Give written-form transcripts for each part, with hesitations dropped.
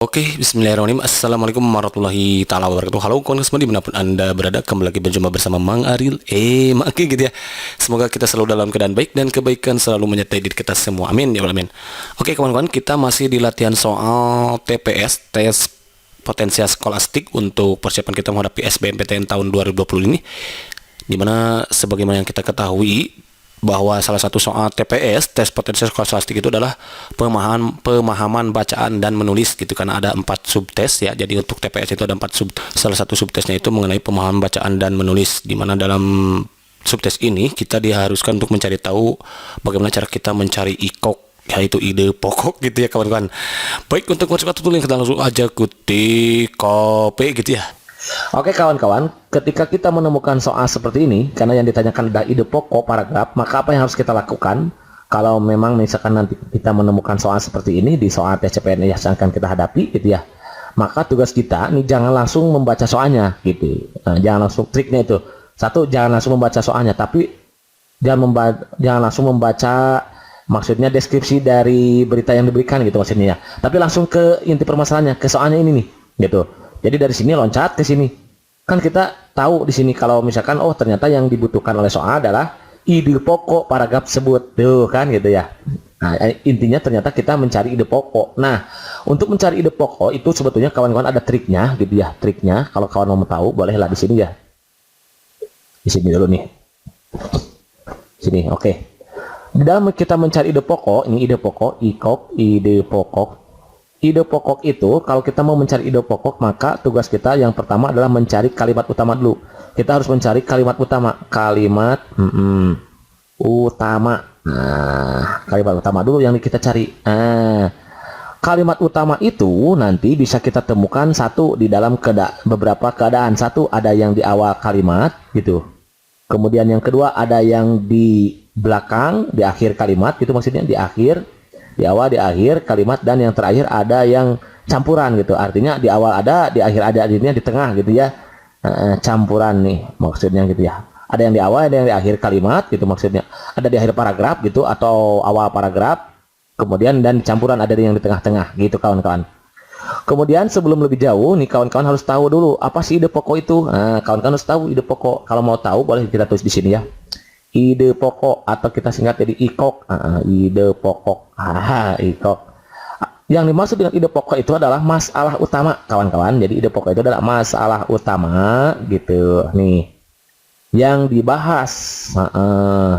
Oke, bismillahirrahmanirrahim. Assalamualaikum warahmatullahi taala wabarakatuh. Halo kawan semua dimanapun anda berada, kembali lagi berjumpa bersama Mang Aril. Maki gitu ya. Semoga kita selalu dalam keadaan baik dan kebaikan selalu menyertai diri kita semua. Amin ya Allah, amin. Oke kawan-kawan, kita masih di latihan soal TPS, tes potensial skolastik untuk persiapan kita menghadapi SBMPTN tahun 2020 ini. Dimana sebagaimana yang kita ketahui bahwa salah satu soal TPS, tes potensial skolastik itu adalah pemahaman bacaan dan menulis gitu, karena ada 4 subtes ya. Jadi untuk TPS itu ada 4 sub. Salah satu subtesnya itu mengenai pemahaman bacaan dan menulis, di mana dalam subtes ini kita diharuskan untuk mencari tahu bagaimana cara kita mencari IKOK, yaitu ide pokok gitu ya kawan-kawan. Baik, untuk masuk ke tutorial kita langsung aja ketik copy gitu ya. Oke kawan-kawan, ketika kita menemukan soal seperti ini, karena yang ditanyakan adalah ide pokok paragraf, maka apa yang harus kita lakukan? Kalau memang misalkan nanti kita menemukan soal seperti ini di soal tes CPNS yang akan kita hadapi gitu ya, maka tugas kita nih jangan langsung membaca soalnya gitu. Nah, jangan langsung, triknya itu satu, jangan langsung membaca soalnya, tapi jangan langsung membaca, maksudnya deskripsi dari berita yang diberikan gitu maksudnya ya, tapi langsung ke inti permasalahannya, ke soalnya ini nih gitu. Jadi dari sini loncat ke sini. Kan kita tahu di sini kalau misalkan oh ternyata yang dibutuhkan oleh soal adalah ide pokok paragraf tersebut. Tuh kan gitu ya. Nah, intinya ternyata kita mencari ide pokok. Nah, untuk mencari ide pokok itu sebetulnya kawan-kawan ada triknya gitu ya. Triknya kalau kawan mau tahu bolehlah di sini ya. Di sini dulu nih. Sini, oke. Di dalam kita mencari ide pokok, ini ide pokok, IKOK, ide pokok. Ide pokok itu, kalau kita mau mencari ide pokok, maka tugas kita yang pertama adalah mencari kalimat utama dulu. Kita harus mencari kalimat utama. Kalimat utama. Nah, kalimat utama dulu yang kita cari. Kalimat utama itu nanti bisa kita temukan satu di dalam beberapa keadaan. Satu, ada yang di awal kalimat, gitu. Kemudian yang kedua, ada yang di belakang, di akhir kalimat, gitu maksudnya di akhir. Di awal, di akhir kalimat, dan yang terakhir ada yang campuran gitu, artinya di awal ada, di akhir ada, artinya di tengah gitu ya. Campuran nih maksudnya gitu ya, ada yang di awal, ada yang di akhir kalimat gitu maksudnya, ada di akhir paragraf gitu atau awal paragraf, kemudian dan campuran ada yang di tengah-tengah gitu kawan-kawan. Kemudian sebelum lebih jauh nih kawan-kawan harus tahu dulu apa sih ide pokok itu. Kawan-kawan harus tahu ide pokok. Kalau mau tahu boleh kita tulis di sini ya, ide pokok, atau kita singkat jadi IKOK. Ide pokok. IKOK. Yang dimaksud dengan ide pokok itu adalah masalah utama kawan-kawan. Jadi ide pokok itu adalah masalah utama gitu nih, yang dibahas.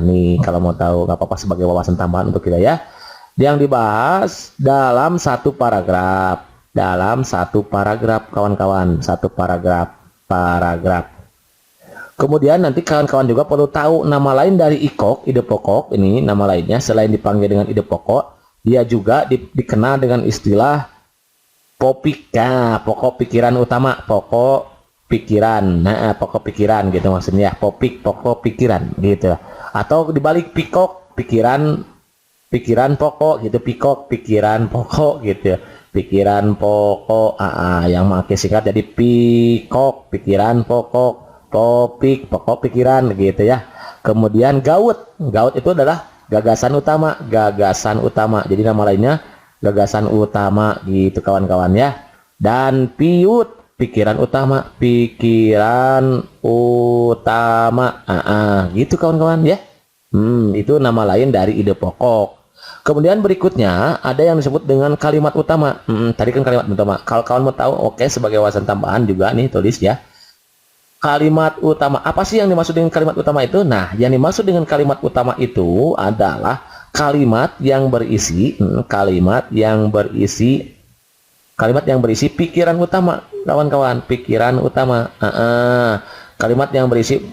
Nih kalau mau tahu nggak apa-apa sebagai wawasan tambahan untuk kita ya, yang dibahas dalam satu paragraf. Dalam satu paragraf kawan-kawan, satu paragraf. Kemudian nanti kawan-kawan juga perlu tahu nama lain dari IKOK, ide pokok ini, nama lainnya selain dipanggil dengan ide pokok, dia juga dikenal dengan istilah popik. Pokok pikiran utama, pokok pikiran. Pokok pikiran gitu maksudnya, popik, pokok pikiran gitu. Atau dibalik pikok, pikiran pokok gitu, pikok pikiran pokok gitu. Pikiran pokok, yang makin singkat jadi pikok, pikiran pokok. Topik, pokok pikiran gitu ya. Kemudian gaut itu adalah gagasan utama, jadi nama lainnya gagasan utama gitu kawan-kawan ya. Dan piut, pikiran utama, gitu kawan-kawan ya. Itu nama lain dari ide pokok. Kemudian berikutnya ada yang disebut dengan kalimat utama. Tadi kan kalimat utama. Kalau kawan mau tahu, oke, sebagai wawasan tambahan juga nih tulis ya. Kalimat utama, apa sih yang dimaksud dengan kalimat utama itu? Nah, yang dimaksud dengan kalimat utama itu adalah kalimat yang berisi pikiran utama, kawan-kawan, pikiran utama. Kalimat yang berisi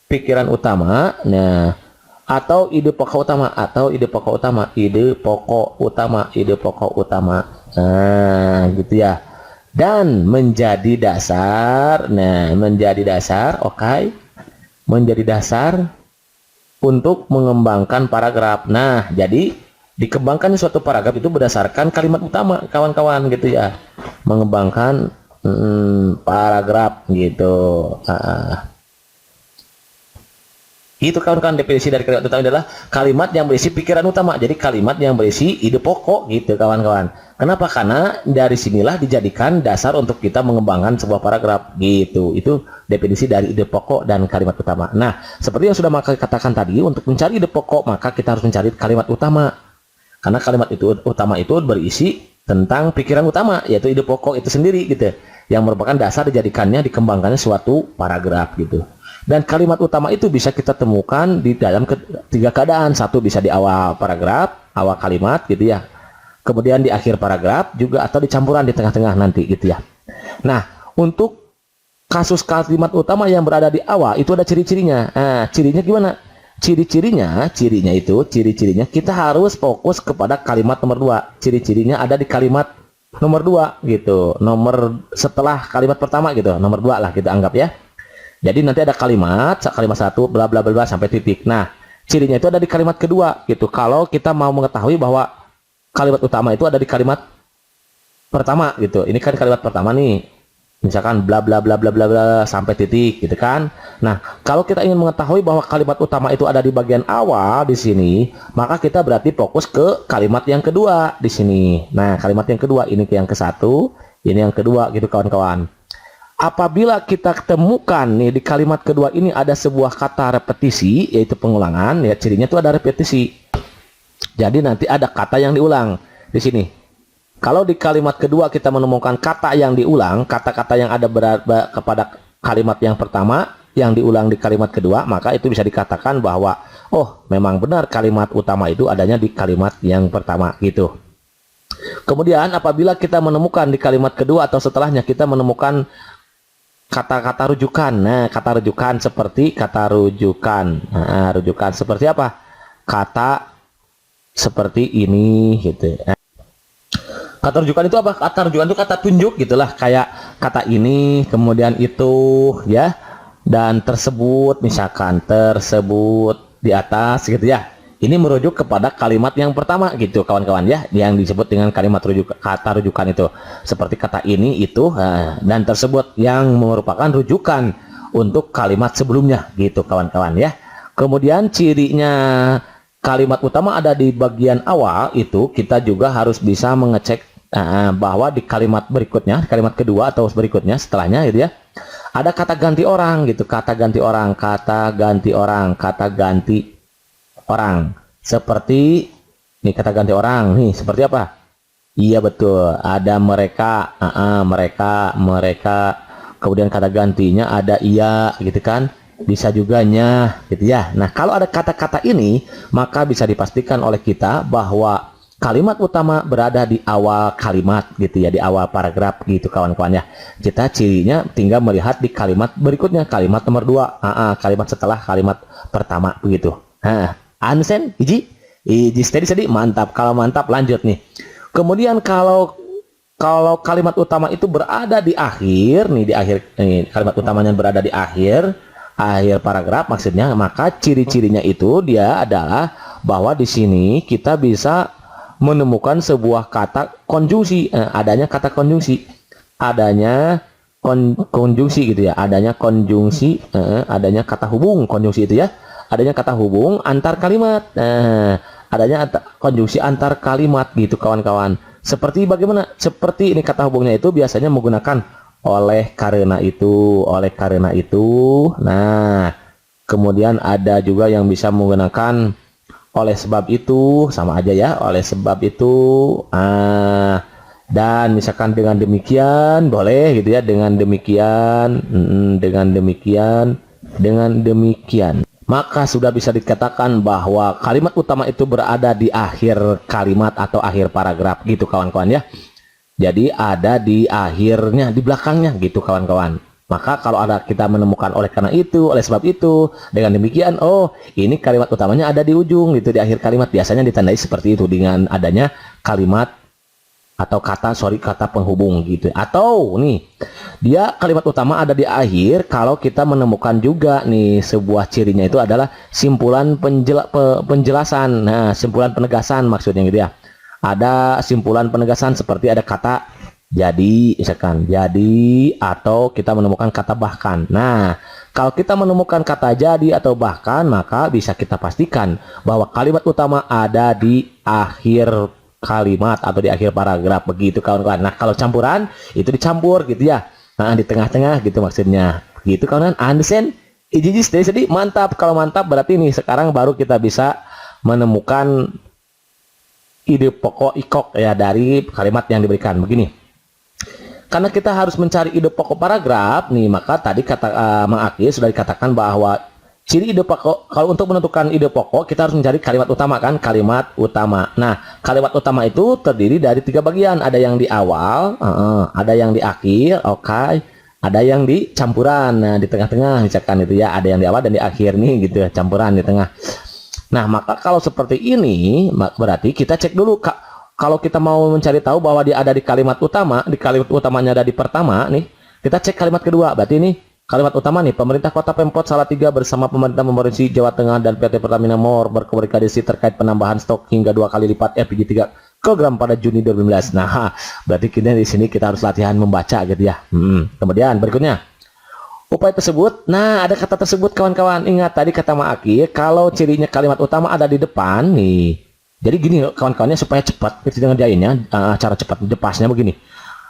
pikiran utama, nah, atau ide pokok utama. Nah, gitu ya. Dan menjadi dasar, menjadi dasar untuk mengembangkan paragraf. Nah, jadi dikembangkan suatu paragraf itu berdasarkan kalimat utama, kawan-kawan gitu ya. Mengembangkan paragraf gitu. Itu kawan-kawan definisi dari kalimat utama adalah kalimat yang berisi pikiran utama. Jadi kalimat yang berisi ide pokok gitu kawan-kawan. Kenapa? Karena dari sinilah dijadikan dasar untuk kita mengembangkan sebuah paragraf gitu. Itu definisi dari ide pokok dan kalimat utama. Nah, seperti yang sudah Maka katakan tadi, untuk mencari ide pokok maka kita harus mencari kalimat utama. Karena kalimat itu utama itu berisi tentang pikiran utama, yaitu ide pokok itu sendiri gitu. Yang merupakan dasar dijadikannya dikembangkannya suatu paragraf gitu. Dan kalimat utama itu bisa kita temukan di dalam tiga keadaan. Satu bisa di awal paragraf, awal kalimat gitu ya. Kemudian di akhir paragraf juga, atau di campuran di tengah-tengah nanti gitu ya. Nah, untuk kasus kalimat utama yang berada di awal itu ada ciri-cirinya. Nah, cirinya gimana? Ciri-cirinya kita harus fokus kepada kalimat nomor 2. Ciri-cirinya ada di kalimat nomor 2 gitu. Nomor setelah kalimat pertama gitu. Nomor 2 lah kita anggap ya. Jadi nanti ada kalimat 1 bla bla bla sampai titik. Nah, cirinya itu ada di kalimat kedua gitu. Kalau kita mau mengetahui bahwa kalimat utama itu ada di kalimat pertama gitu. Ini kan kalimat pertama nih. Misalkan bla bla bla bla bla bla sampai titik gitu kan. Nah, kalau kita ingin mengetahui bahwa kalimat utama itu ada di bagian awal di sini, maka kita berarti fokus ke kalimat yang kedua di sini. Nah, kalimat yang kedua ini yang ke satu, ini yang kedua gitu kawan-kawan. Apabila kita temukan nih di kalimat kedua ini ada sebuah kata repetisi, yaitu pengulangan, ya cirinya itu ada repetisi. Jadi nanti ada kata yang diulang di sini. Kalau di kalimat kedua kita menemukan kata yang diulang, kata-kata yang ada berada kepada kalimat yang pertama yang diulang di kalimat kedua, maka itu bisa dikatakan bahwa oh, memang benar kalimat utama itu adanya di kalimat yang pertama gitu. Kemudian apabila kita menemukan di kalimat kedua atau setelahnya kita menemukan kata-kata rujukan. Nah, kata rujukan seperti kata rujukan. Nah, rujukan seperti apa? Kata seperti ini gitu. Nah, kata rujukan itu apa? Kata rujukan itu kata tunjuk gitulah, kayak kata ini, kemudian itu ya. Dan tersebut, misalkan tersebut di atas gitu ya. Ini merujuk kepada kalimat yang pertama gitu kawan-kawan ya, yang disebut dengan kalimat kata rujukan itu. Seperti kata ini, itu, dan tersebut yang merupakan rujukan untuk kalimat sebelumnya gitu kawan-kawan ya. Kemudian cirinya kalimat utama ada di bagian awal itu, kita juga harus bisa mengecek bahwa di kalimat berikutnya, kalimat kedua atau berikutnya setelahnya gitu ya, ada kata ganti orang gitu, kata ganti orang, kata ganti orang, kata ganti orang. Seperti nih kata ganti orang nih seperti apa? Iya betul, ada mereka, mereka. Kemudian kata gantinya ada iya gitu kan, bisa juga nya gitu ya. Nah, kalau ada kata-kata ini maka bisa dipastikan oleh kita bahwa kalimat utama berada di awal kalimat gitu ya, di awal paragraf gitu kawan-kawan ya. Kita cirinya tinggal melihat di kalimat berikutnya, kalimat nomor 2, kalimat setelah kalimat pertama begitu. Ansen, iji steady, mantap. Kalau mantap lanjut nih. Kemudian kalau kalimat utama itu berada di akhir nih, di akhir nih, kalimat utamanya berada di akhir paragraf maksudnya, maka ciri-cirinya itu dia adalah bahwa di sini kita bisa menemukan sebuah kata konjungsi, adanya kata konjungsi, adanya konjungsi gitu ya, adanya konjungsi, adanya kata hubung, konjungsi itu ya. Adanya kata hubung antar kalimat. Adanya konjungsi antar kalimat gitu kawan-kawan. Seperti bagaimana? Seperti ini kata hubungnya itu biasanya menggunakan oleh karena itu, oleh karena itu. Nah, kemudian ada juga yang bisa menggunakan oleh sebab itu, sama aja ya, oleh sebab itu. Dan misalkan dengan demikian boleh gitu ya, dengan demikian, dengan demikian. Maka sudah bisa dikatakan bahwa kalimat utama itu berada di akhir kalimat atau akhir paragraf gitu kawan-kawan ya. Jadi ada di akhirnya, di belakangnya gitu kawan-kawan. Maka kalau ada kita menemukan oleh karena itu, oleh sebab itu, dengan demikian, oh ini kalimat utamanya ada di ujung gitu, di akhir kalimat. Biasanya ditandai seperti itu dengan adanya kalimat atau kata penghubung gitu. Atau nih, dia kalimat utama ada di akhir kalau kita menemukan juga nih sebuah cirinya itu adalah simpulan penjelasan. Nah, simpulan penegasan maksudnya gitu ya. Ada simpulan penegasan seperti ada kata jadi, misalkan jadi, atau kita menemukan kata bahkan. Nah, Kalau kita menemukan kata jadi atau bahkan, maka bisa kita pastikan bahwa kalimat utama ada di akhir kalimat atau di akhir paragraf, begitu kawan-kawan. Nah, kalau campuran itu dicampur gitu ya. Nah, di tengah-tengah gitu maksudnya. Gitu kawan-kawan. Understand? Jadi mantap. Kalau mantap berarti nih sekarang baru kita bisa menemukan ide pokok ikok ya dari kalimat yang diberikan. Begini. Karena kita harus mencari ide pokok paragraf nih, maka tadi kata Mang Aki sudah dikatakan bahwa ciri ide pokok, kalau untuk menentukan ide pokok kita harus mencari kalimat utama kan, kalimat utama. Nah, kalimat utama itu terdiri dari 3 bagian, ada yang di awal, ada yang di akhir, oke, ada yang di campuran. Nah, di tengah-tengah misalkan itu ya, ada yang di awal dan di akhir nih gitu ya, campuran di tengah. Nah, maka kalau seperti ini berarti kita cek dulu Kak. Kalau kita mau mencari tahu bahwa dia ada di kalimat utama, di kalimat utamanya ada di pertama nih, kita cek kalimat kedua. Berarti ini kalimat utama nih, pemerintah Kota Pemkot Salatiga bersama pemerintah Provinsi Jawa Tengah dan PT Pertamina Mor berkomunikasi terkait penambahan stok hingga 2 kali lipat LPG 3 kg pada Juni 2019. Nah, berarti kita di sini kita harus latihan membaca gitu ya. Kemudian berikutnya, upaya tersebut. Nah, ada kata tersebut kawan-kawan. Ingat tadi kata Mak Aki, kalau cirinya kalimat utama ada di depan nih. Jadi gini kawan-kawannya supaya cepat kita ngerjainnya, cara cepat depasnya begini.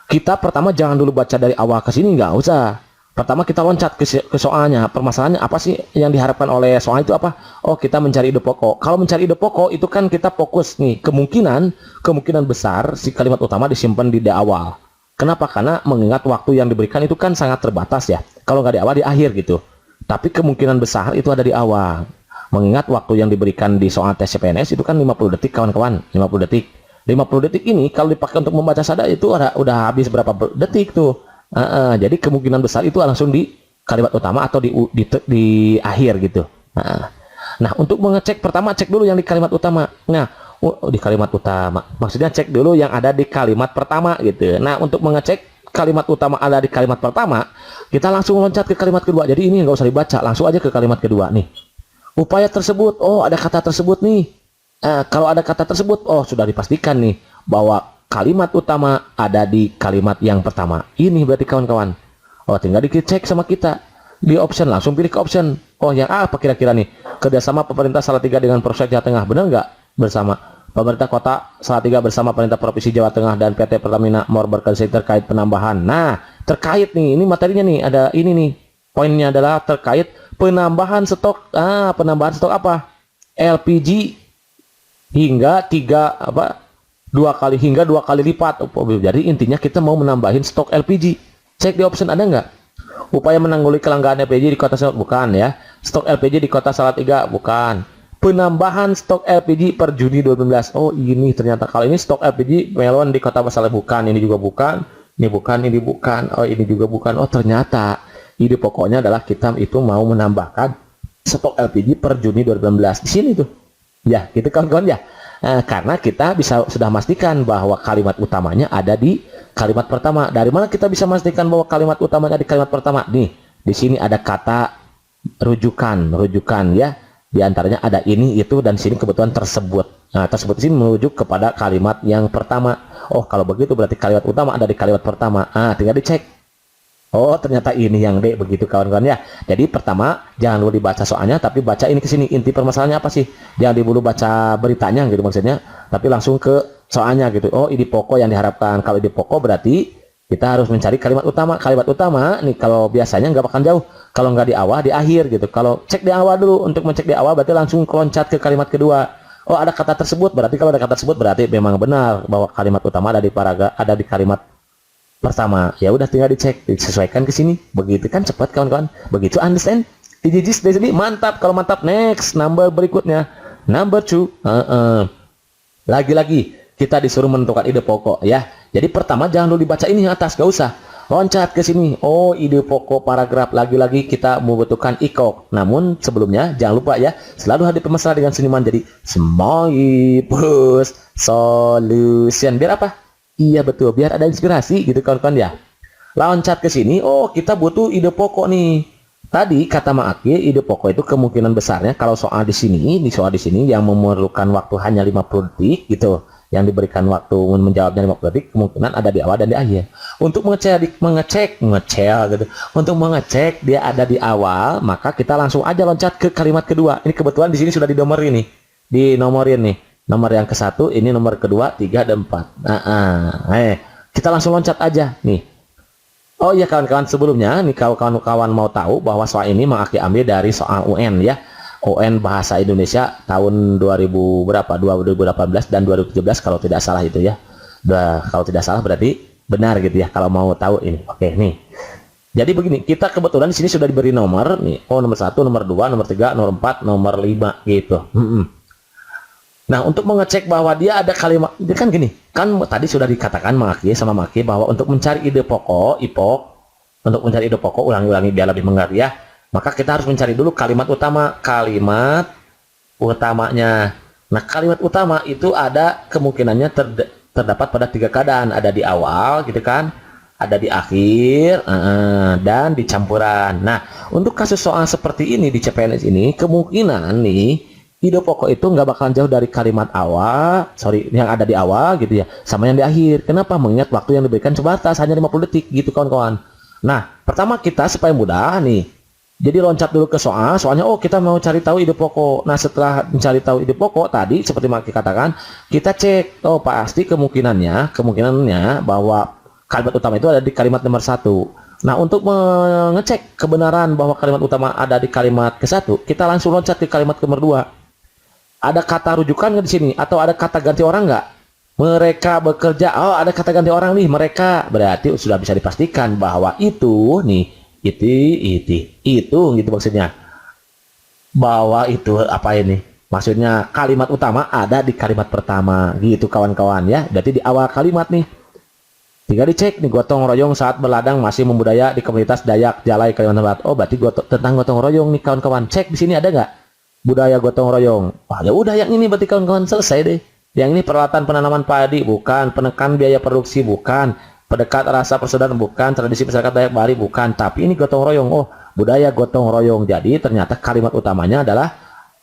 Kita pertama jangan dulu baca dari awal ke sini, nggak usah. Pertama kita loncat ke soalnya. Permasalahannya apa sih yang diharapkan oleh soal itu apa? Oh, kita mencari ide pokok. Kalau mencari ide pokok itu kan kita fokus nih, kemungkinan besar si kalimat utama disimpan di awal. Kenapa? Karena mengingat waktu yang diberikan itu kan sangat terbatas ya. Kalau nggak di awal, di akhir gitu. Tapi kemungkinan besar itu ada di awal. Mengingat waktu yang diberikan di soal tes CPNS itu kan 50 detik kawan-kawan, 50 detik. 50 detik ini kalau dipakai untuk membaca sada itu udah habis berapa detik tuh. Jadi kemungkinan besar itu langsung di kalimat utama atau di akhir gitu. Nah, untuk mengecek pertama cek dulu yang di kalimat utama. Nah, di kalimat utama. Maksudnya cek dulu yang ada di kalimat pertama gitu. Nah, untuk mengecek kalimat utama ada di kalimat pertama, kita langsung loncat ke kalimat kedua. Jadi ini nggak usah dibaca, langsung aja ke kalimat kedua nih. Upaya tersebut, oh ada kata tersebut nih. Kalau ada kata tersebut, oh sudah dipastikan nih bahwa kalimat utama ada di kalimat yang pertama. Ini berarti kawan-kawan. Oh, tinggal dicek sama kita di option, langsung pilih ke option. Oh, yang apa kira-kira nih? Kerjasama pemerintah Salatiga dengan Polsek Jawa Tengah, benar nggak? Bersama pemerintah Kota Salatiga bersama pemerintah Provinsi Jawa Tengah dan PT Pertamina Mor berkoordinasi terkait penambahan. Nah, terkait nih, ini materinya nih, ada ini nih. Poinnya adalah terkait penambahan stok. Penambahan stok apa? LPG hingga 2 kali lipat. Jadi intinya kita mau menambahin stok LPG. Cek di option ada nggak? Upaya menanggulangi kelangkaan LPG di Kota Salatiga, bukan ya. Stok LPG di Kota Salatiga, bukan. Penambahan stok LPG per Juni 2019. Oh, ini ternyata kalau ini stok LPG melon di Kota Salatiga, bukan. Ini juga bukan. Ini bukan, ini bukan. Oh, ini juga bukan. Oh, ternyata ide pokoknya adalah kita itu mau menambahkan stok LPG per Juni 2019 di sini tuh. Ya, gitu kawan-kawan ya. Karena kita sudah memastikan bahwa kalimat utamanya ada di kalimat pertama. Dari mana kita bisa memastikan bahwa kalimat utamanya di kalimat pertama? Nih, di sini ada kata rujukan ya. Di antaranya ada ini, itu, dan sini kebetulan tersebut. Nah, tersebut sini merujuk kepada kalimat yang pertama. Oh, kalau begitu berarti kalimat utama ada di kalimat pertama. Tinggal dicek. Oh, ternyata ini yang D, begitu kawan-kawan ya. Jadi pertama jangan dulu dibaca soalnya, tapi baca ini ke sini. Inti permasalahannya apa sih? Jangan dulu baca beritanya gitu maksudnya, tapi langsung ke soalnya gitu. Oh, ide pokok yang diharapkan. Kalau ide pokok berarti kita harus mencari kalimat utama. Kalimat utama nih kalau biasanya nggak bakal jauh. Kalau nggak di awal, di akhir gitu. Kalau cek di awal dulu, untuk mencek di awal berarti langsung loncat ke kalimat kedua. Oh, ada kata tersebut, berarti kalau ada kata tersebut berarti memang benar bahwa kalimat utama ada di kalimat pertama. Ya udah tinggal dicek, disesuaikan ke sini. Begitu kan cepat kawan-kawan. Begitu, understand? Dijijis dari sini mantap. Kalau mantap, next number berikutnya. Number 2. Lagi-lagi kita disuruh menentukan ide pokok ya. Jadi pertama jangan dulu dibaca ini yang atas, gak usah. Loncat ke sini. Oh, ide pokok paragraf. Lagi-lagi kita membutuhkan ikok. Namun sebelumnya jangan lupa ya, selalu hadir permasalahan dengan senyuman. Jadi smile plus solution. Biar apa? Iya betul, biar ada inspirasi gitu kawan-kawan ya. Loncat ke sini, oh kita butuh ide pokok nih. Tadi kata Mak Aki, ide pokok itu kemungkinan besarnya kalau soal di sini yang memerlukan waktu hanya 50 detik gitu. yang diberikan waktu menjawabnya 50 detik kemungkinan ada di awal dan di akhir. Untuk mengecek gitu. Untuk mengecek dia ada di awal, maka kita langsung aja loncat ke kalimat kedua. Ini kebetulan di sini sudah dinomorin nih. Dinomorin nih. Nomor yang ke-1, ini nomor kedua, 3 dan 4. Kita langsung loncat aja nih. Oh iya kawan-kawan, sebelumnya nih kalau kawan-kawan mau tahu bahwa soal ini Mang Aki ambil dari soal UN ya. UN Bahasa Indonesia tahun 2000 berapa? 2018 dan 2017 kalau tidak salah itu ya. Kalau tidak salah berarti benar gitu ya kalau mau tahu ini. Oke, nih. Jadi begini, kita kebetulan di sini sudah diberi nomor nih. Oh, nomor 1, nomor 2, nomor 3, nomor 4, nomor 5 gitu. Nah, untuk mengecek bahwa dia ada kalimat, dia kan gini, kan tadi sudah dikatakan Mang Aki bahwa untuk mencari ide pokok, IPOK, untuk mencari ide pokok, ulangi-ulangi biar lebih mengerti ya. Maka kita harus mencari dulu kalimat utamanya. Nah, kalimat utama itu ada kemungkinannya terdapat pada 3 keadaan. Ada di awal gitu kan, ada di akhir, dan di campuran. Nah, untuk kasus soal seperti ini di CPNS ini, kemungkinan nih, ide pokok itu nggak bakalan jauh dari kalimat awal, yang ada di awal gitu ya, sama yang di akhir. Kenapa? Mengingat waktu yang diberikan sebatas hanya 50 detik gitu kawan-kawan. Nah, pertama kita supaya mudah nih, jadi loncat dulu ke soalnya, oh kita mau cari tahu ide pokok. Nah setelah mencari tahu ide pokok tadi, seperti Mang Aki katakan, kita cek, oh pasti kemungkinannya bahwa kalimat utama itu ada di kalimat nomor 1. Nah untuk mengecek kebenaran bahwa kalimat utama ada di kalimat ke-1, kita langsung loncat ke kalimat nomor 2. Ada kata rujukan nggak di sini? Atau ada kata ganti orang nggak? Mereka bekerja, oh ada kata ganti orang nih, mereka. Berarti sudah bisa dipastikan bahwa itu nih, itu gitu maksudnya, bahwa itu apa ini maksudnya kalimat utama ada di kalimat pertama gitu kawan-kawan ya. Berarti di awal kalimat nih tinggal dicek nih, gotong royong saat berladang masih membudaya di komunitas Dayak Jalai Kalimantan Barat. Oh berarti tentang gotong royong nih kawan-kawan, cek di sini ada nggak budaya gotong royong. Wah ya udah, yang ini berarti kawan-kawan selesai deh. Yang ini peralatan penanaman padi bukan, penekan biaya produksi bukan, pendekat rasa persaudaraan bukan, tradisi masyarakat Dayak Bali bukan, tapi ini gotong royong. Oh, budaya gotong royong. Jadi ternyata kalimat utamanya adalah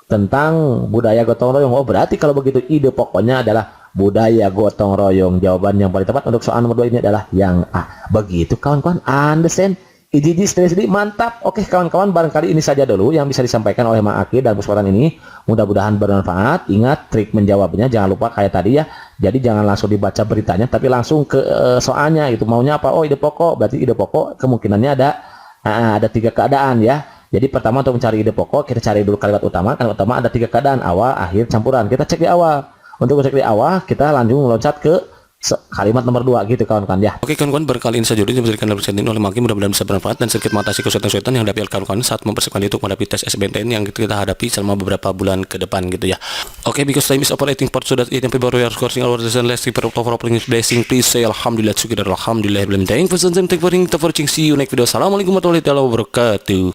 tentang budaya gotong royong. Oh, berarti kalau begitu ide pokoknya adalah budaya gotong royong. Jawaban yang paling tepat untuk soal nomor 2 ini adalah yang A. Begitu kawan-kawan, understand? Sedih, mantap. Oke kawan-kawan, barangkali ini saja dulu yang bisa disampaikan oleh Mang Aki dalam kesempatan ini. Mudah-mudahan bermanfaat. Ingat trik menjawabnya, jangan lupa kayak tadi ya. Jadi jangan langsung dibaca beritanya, tapi langsung ke soalnya. Itu maunya apa? Oh ide pokok. Berarti ide pokok kemungkinannya ada 3 keadaan ya. Jadi pertama untuk mencari ide pokok, kita cari dulu kalimat utama. Kalimat utama ada 3 keadaan, awal, akhir, campuran. Kita cek di awal. Untuk cek di awal, kita langsung meloncat ke kalimat nomor 2 gitu kawan-kawan ya. Oke kawan-kawan, barangkali ini saja dulu yang diberikan dalam presentasi ini oleh Mang Aki, mudah-mudahan bisa bermanfaat dan sedikit mengatasi kesulitan-kesulitan yang dihadapi kawan-kawan saat mempersiapkan untuk menghadapi tes SBMPTN yang kita hadapi selama beberapa bulan ke depan gitu ya. Oke, because time is operating part so that it can baru scoring our lesson less for blessing, please say alhamdulillah, syukur alhamdulillah, thank for watching, see you next video. Assalamualaikum warahmatullahi wabarakatuh.